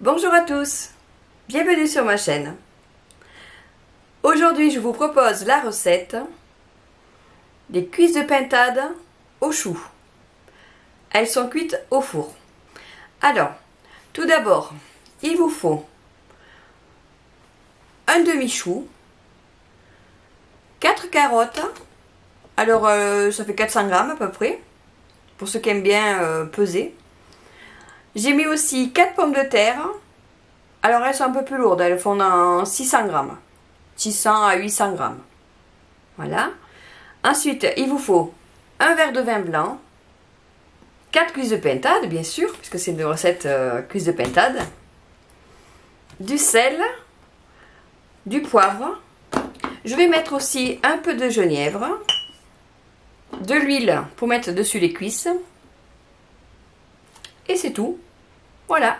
Bonjour à tous, bienvenue sur ma chaîne. Aujourd'hui je vous propose la recette des cuisses de pintade au chou. Elles sont cuites au four. Alors, tout d'abord, il vous faut un demi-chou, 4 carottes, alors ça fait 400 grammes à peu près, pour ceux qui aiment bien peser. J'ai mis aussi 4 pommes de terre. Alors elles sont un peu plus lourdes, elles font dans 600 grammes. 600 à 800 grammes. Voilà. Ensuite, il vous faut un verre de vin blanc, 4 cuisses de pintade, bien sûr, puisque c'est une recette cuisses de pintade, du sel, du poivre. Je vais mettre aussi un peu de genièvre, de l'huile pour mettre dessus les cuisses. Et c'est tout. Voilà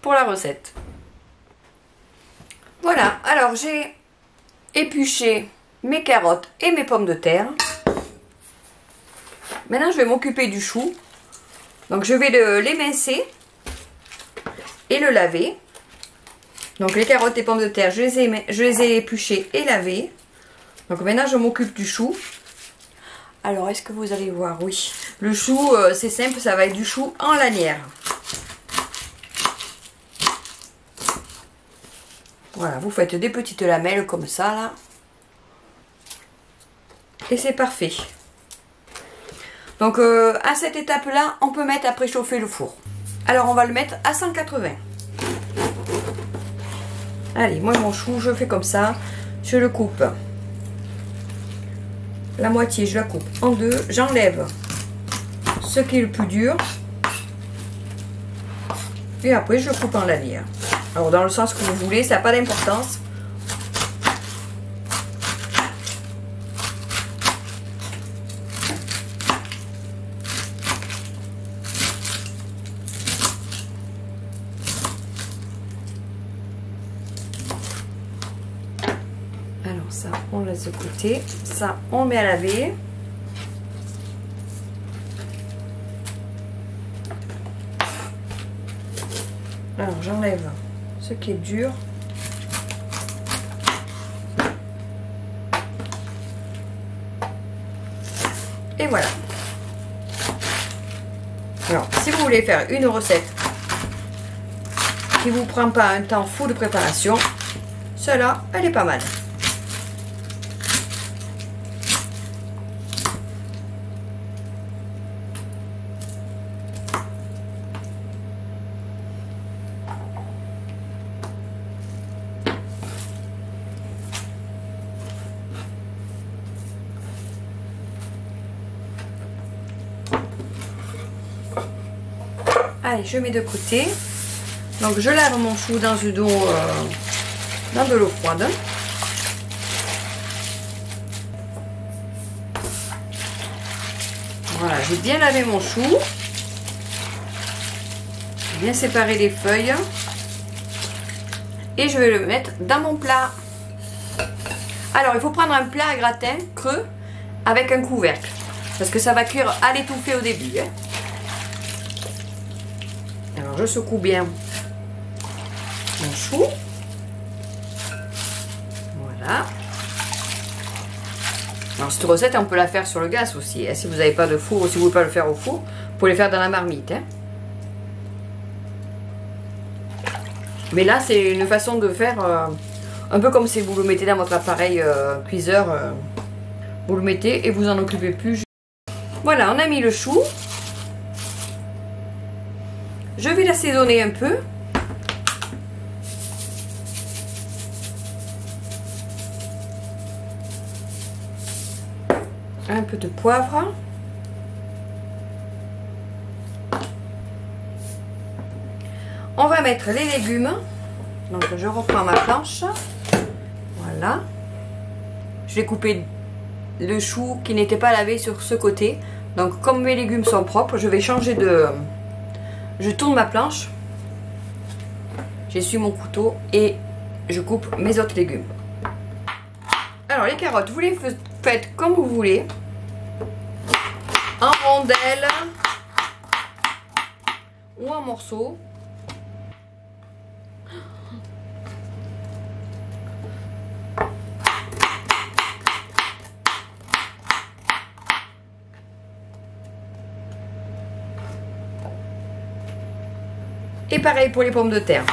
pour la recette. Voilà, alors j'ai épluché mes carottes et mes pommes de terre. Maintenant je vais m'occuper du chou. Donc je vais l'émincer et le laver. Donc les carottes et pommes de terre, je les ai épluchées et lavées. Donc maintenant je m'occupe du chou. Alors est-ce que vous allez voir? Oui. Le chou, c'est simple, ça va être du chou en lanière. Voilà, vous faites des petites lamelles comme ça là. Et c'est parfait. Donc à cette étape là, on peut mettre à préchauffer le four. Alors on va le mettre à 180. Allez, moi mon chou, je fais comme ça. Je le coupe. La moitié, je la coupe en deux. J'enlève ce qui est le plus dur. Et après, je coupe en lanière. Alors, dans le sens que vous voulez, ça n'a pas d'importance. Alors, ça, on laisse de côté. Ça, on met à laver. Alors, j'enlève ce qui est dur. Et voilà. Alors, si vous voulez faire une recette qui ne vous prend pas un temps fou de préparation, celle-là, elle est pas mal. Allez, je mets de côté. Donc, je lave mon chou dans de l'eau froide. Voilà, j'ai bien lavé mon chou. J'ai bien séparé les feuilles. Et je vais le mettre dans mon plat. Alors, il faut prendre un plat à gratin creux avec un couvercle. Parce que ça va cuire à l'étouffer au début. Hein. Alors, je secoue bien mon chou. Voilà. Alors, cette recette, on peut la faire sur le gaz aussi. Hein. Si vous n'avez pas de four ou si vous ne pouvez pas le faire au four, vous pouvez le faire dans la marmite. Hein. Mais là, c'est une façon de faire un peu comme si vous le mettez dans votre appareil cuiseur. Vous le mettez et vous en occupez plus. Voilà, on a mis le chou. Je vais l'assaisonner un peu. Un peu de poivre. On va mettre les légumes. Donc je reprends ma planche. Voilà. Je vais couper le chou qui n'était pas lavé sur ce côté. Donc comme mes légumes sont propres, je vais changer de... Je tourne ma planche. J'essuie mon couteau et je coupe mes autres légumes. Alors les carottes, vous les faites comme vous voulez. En rondelles ou en morceaux. Et pareil pour les pommes de terre.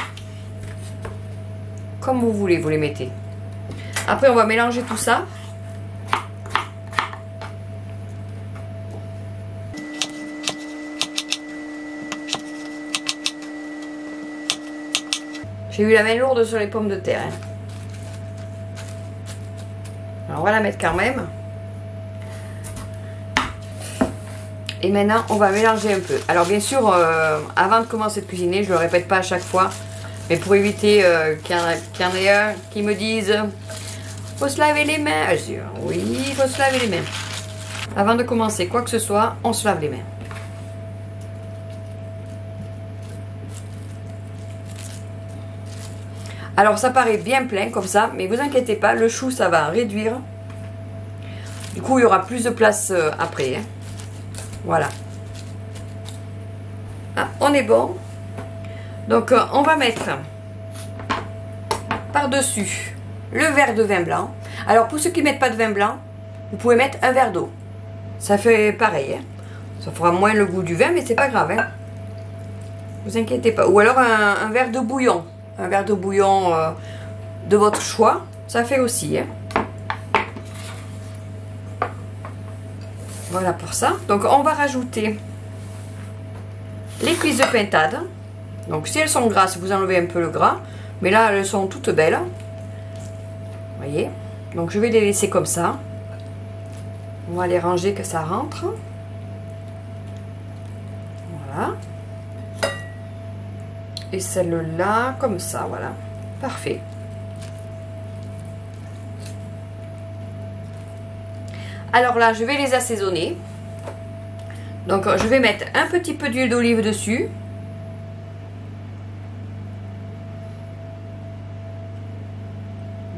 Comme vous voulez, vous les mettez. Après, on va mélanger tout ça. J'ai eu la main lourde sur les pommes de terre. Hein. Alors, on va la mettre quand même. Et maintenant, on va mélanger un peu. Alors, bien sûr, avant de commencer de cuisiner, je ne le répète pas à chaque fois. Mais pour éviter qu'il y en ait un qui me dise « Faut se laver les mains ». Je dis « Oui, il faut se laver les mains ». Avant de commencer quoi que ce soit, on se lave les mains. Alors, ça paraît bien plein comme ça, mais vous inquiétez pas, le chou, ça va réduire. Du coup, il y aura plus de place après. Hein. Voilà. Ah, on est bon. Donc, on va mettre par-dessus le verre de vin blanc. Alors, pour ceux qui ne mettent pas de vin blanc, vous pouvez mettre un verre d'eau. Ça fait pareil. Hein. Ça fera moins le goût du vin, mais c'est pas grave. Hein. Vous inquiétez pas. Ou alors un verre de bouillon. Un verre de bouillon de votre choix. Ça fait aussi. Hein. Voilà pour ça. Donc, on va rajouter les cuisses de pintade. Donc, si elles sont grasses, vous enlevez un peu le gras. Mais là, elles sont toutes belles. Vous voyez. Donc, je vais les laisser comme ça. On va les ranger que ça rentre. Voilà. Et celle-là, comme ça, voilà. Parfait. Alors là, je vais les assaisonner. Donc, je vais mettre un petit peu d'huile d'olive dessus.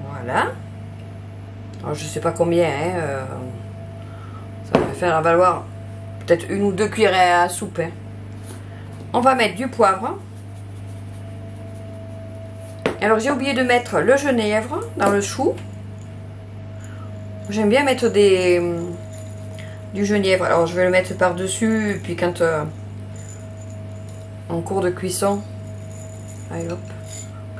Voilà. Alors, je ne sais pas combien. Hein, ça va faire valoir peut-être 1 ou 2 cuillères à soupe. Hein. On va mettre du poivre. Alors, j'ai oublié de mettre le genièvre dans le chou. J'aime bien mettre du genièvre. Alors, je vais le mettre par-dessus. Puis, quand en cours de cuisson, allez, hop.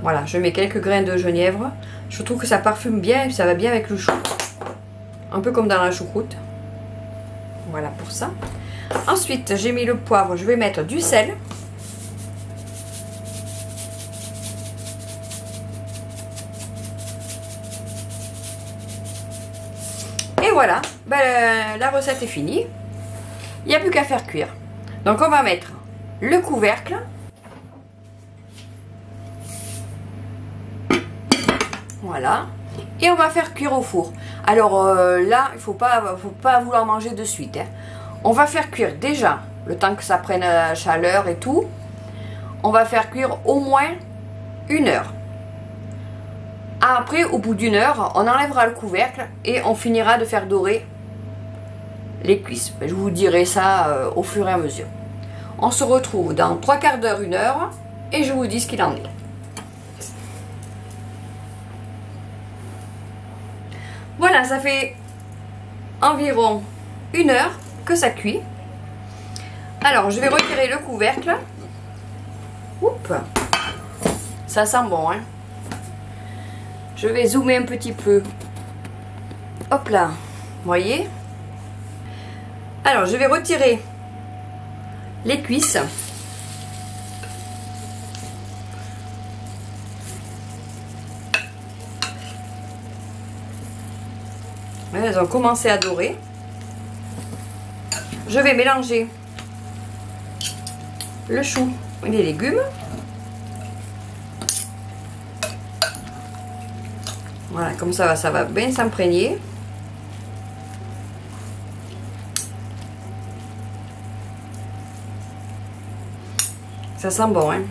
Voilà, je mets quelques grains de genièvre. Je trouve que ça parfume bien et ça va bien avec le chou. Un peu comme dans la choucroute. Voilà pour ça. Ensuite, j'ai mis le poivre. Je vais mettre du sel. Et voilà, ben, la recette est finie. Il n'y a plus qu'à faire cuire. Donc on va mettre le couvercle. Voilà. Et on va faire cuire au four. Alors là, il ne faut pas vouloir manger de suite. Hein. On va faire cuire déjà, le temps que ça prenne la chaleur et tout. On va faire cuire au moins 1 heure. Après, au bout d'1 heure, on enlèvera le couvercle et on finira de faire dorer les cuisses. Je vous dirai ça au fur et à mesure. On se retrouve dans 3/4 d'heure, 1 heure et je vous dis ce qu'il en est. Voilà, ça fait environ 1 heure que ça cuit. Alors, je vais retirer le couvercle. Oups. Ça sent bon, hein. Je vais zoomer un petit peu. Hop là, vous voyez? Alors, je vais retirer les cuisses. Elles ont commencé à dorer. Je vais mélanger le chou et les légumes. Voilà, comme ça va bien s'imprégner. Ça sent bon, hein.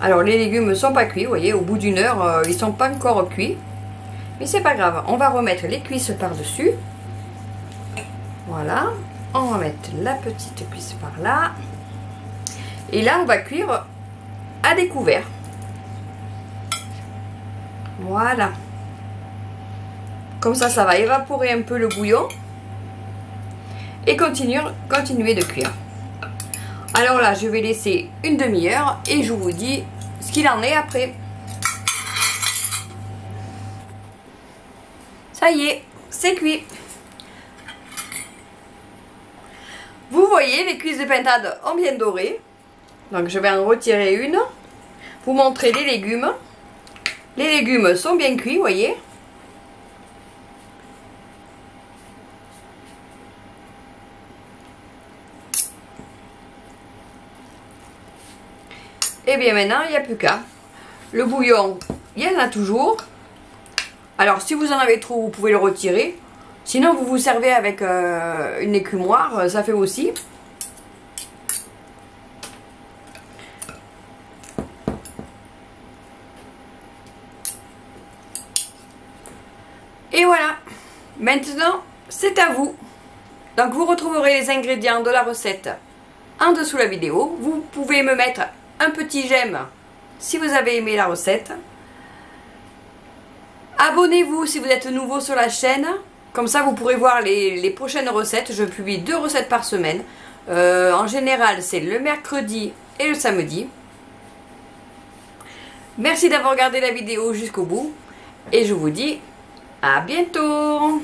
Alors, les légumes ne sont pas cuits, vous voyez, au bout d'1 heure, ils ne sont pas encore cuits. Mais c'est pas grave, on va remettre les cuisses par-dessus. Voilà, on va mettre la petite cuisse par là. Et là, on va cuire à découvert. Voilà. Comme ça, ça va évaporer un peu le bouillon. Et continuer de cuire. Alors là, je vais laisser une demi-heure et je vous dis ce qu'il en est après. Ça y est, c'est cuit. Vous voyez, les cuisses de pintade ont bien doré. Donc je vais en retirer une. Vous montrer les légumes. Les légumes sont bien cuits, vous voyez. Et bien maintenant, il n'y a plus qu'à. Le bouillon, il y en a toujours. Alors si vous en avez trop, vous pouvez le retirer. Sinon, vous vous servez avec une écumoire, ça fait aussi. Et voilà. Maintenant, c'est à vous. Donc vous retrouverez les ingrédients de la recette en dessous de la vidéo. Vous pouvez me mettre un petit j'aime si vous avez aimé la recette. Abonnez-vous si vous êtes nouveau sur la chaîne. Comme ça vous pourrez voir les prochaines recettes. Je publie 2 recettes par semaine. En général c'est le mercredi et le samedi. Merci d'avoir regardé la vidéo jusqu'au bout. Et je vous dis à bientôt.